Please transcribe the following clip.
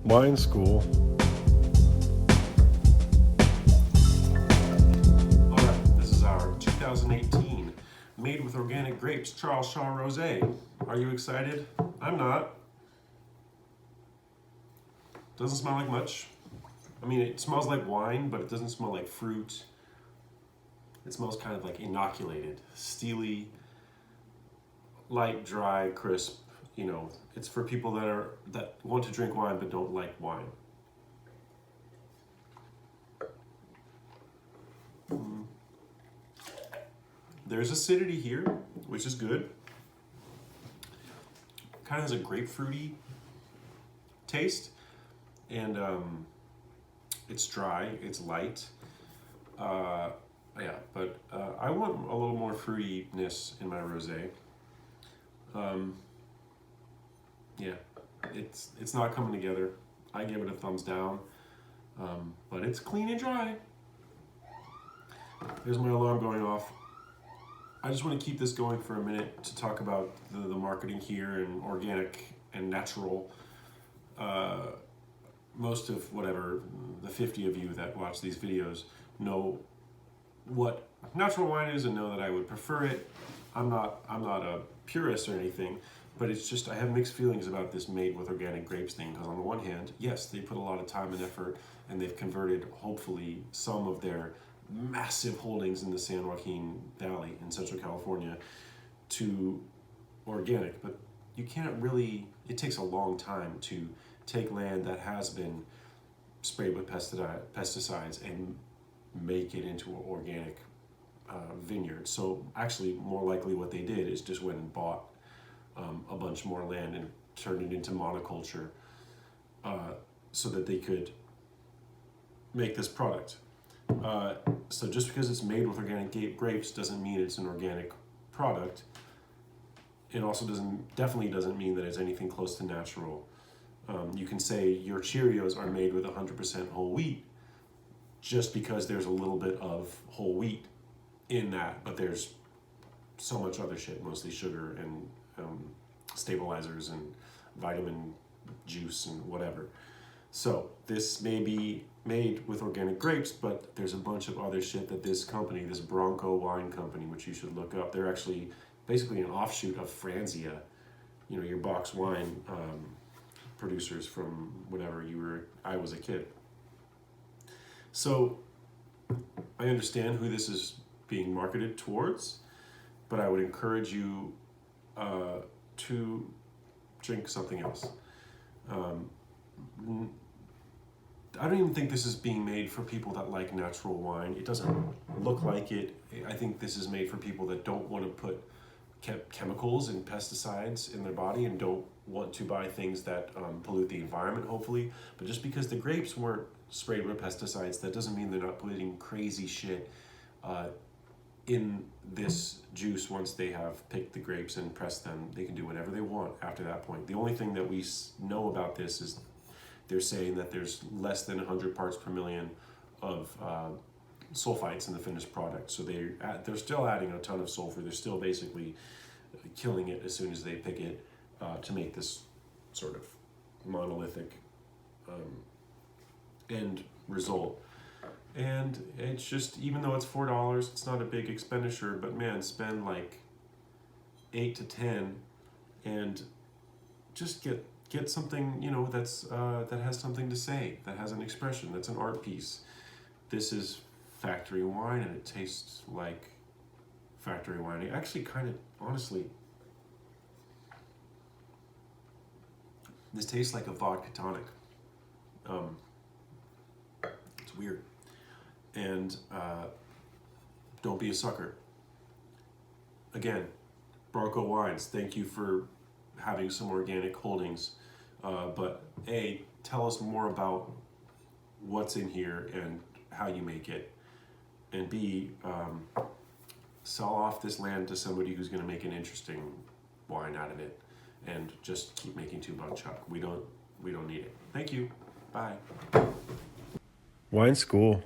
Wine school. All right, this is our 2018 made with organic grapes Charles Shaw Rosé. Are you excited? I'm not. Doesn't smell like much. I mean, it smells like wine, but it doesn't smell like fruit. It smells kind of like inoculated, steely, light, dry, crisp. You know, it's for people that want to drink wine but don't like wine. There's acidity here, which is good. Kind of has a grapefruity taste, and it's dry, it's light. Yeah, but I want a little more fruitiness in my rosé. Yeah, it's not coming together. I give it a thumbs down, but it's clean and dry. There's my alarm going off. I just want to keep this going for a minute to talk about the marketing here and organic and natural. Most of the 50 of you that watch these videos know what natural wine is and know that I would prefer it. I'm not a purist or anything, but it's just I have mixed feelings about this made with organic grapes thing, because on the one hand, yes, they put a lot of time and effort and they've converted hopefully some of their massive holdings in the San Joaquin Valley in Central California to organic, but you can't really, it takes a long time to take land that has been sprayed with pesticides and make it into an organic vineyard. So actually more likely what they did is just went and bought a bunch more land and turned it into monoculture so that they could make this product. So just because it's made with organic grapes doesn't mean it's an organic product. It also definitely doesn't mean that it's anything close to natural. You can say your Cheerios are made with 100% whole wheat just because there's a little bit of whole wheat in that, but there's so much other shit, mostly sugar and stabilizers and vitamin juice and whatever. So this may be made with organic grapes, but there's a bunch of other shit that this company, this Bronco Wine Company, which you should look up, they're actually basically an offshoot of Franzia, you know, your box wine producers from whenever I was a kid. So I understand who this is being marketed towards, but I would encourage you to drink something else. I don't even think this is being made for people that like natural wine. It doesn't look like it. I think this is made for people that don't want to put chemicals and pesticides in their body and don't want to buy things that pollute the environment, hopefully. But just because the grapes weren't sprayed with pesticides, that doesn't mean they're not putting crazy shit in this juice. Once they have picked the grapes and pressed them, they can do whatever they want after that point. The only thing that we know about this is they're saying that there's less than 100 parts per million of sulfites in the finished product. So they're still adding a ton of sulfur. They're still basically killing it as soon as they pick it to make this sort of monolithic end result. And it's just, even though it's $4, it's not a big expenditure, but man, spend like 8 to 10 and just get something, you know, that's that has something to say, that has an expression, that's an art piece. This is factory wine and it tastes like factory wine. It actually kind of, honestly, this tastes like a vodka tonic. It's weird. And don't be a sucker. Again, Bronco Wines, thank you for having some organic holdings. But A, tell us more about what's in here and how you make it. And B, sell off this land to somebody who's going to make an interesting wine out of it. And just keep making $2 chuck. We don't need it. Thank you. Bye. Wine school.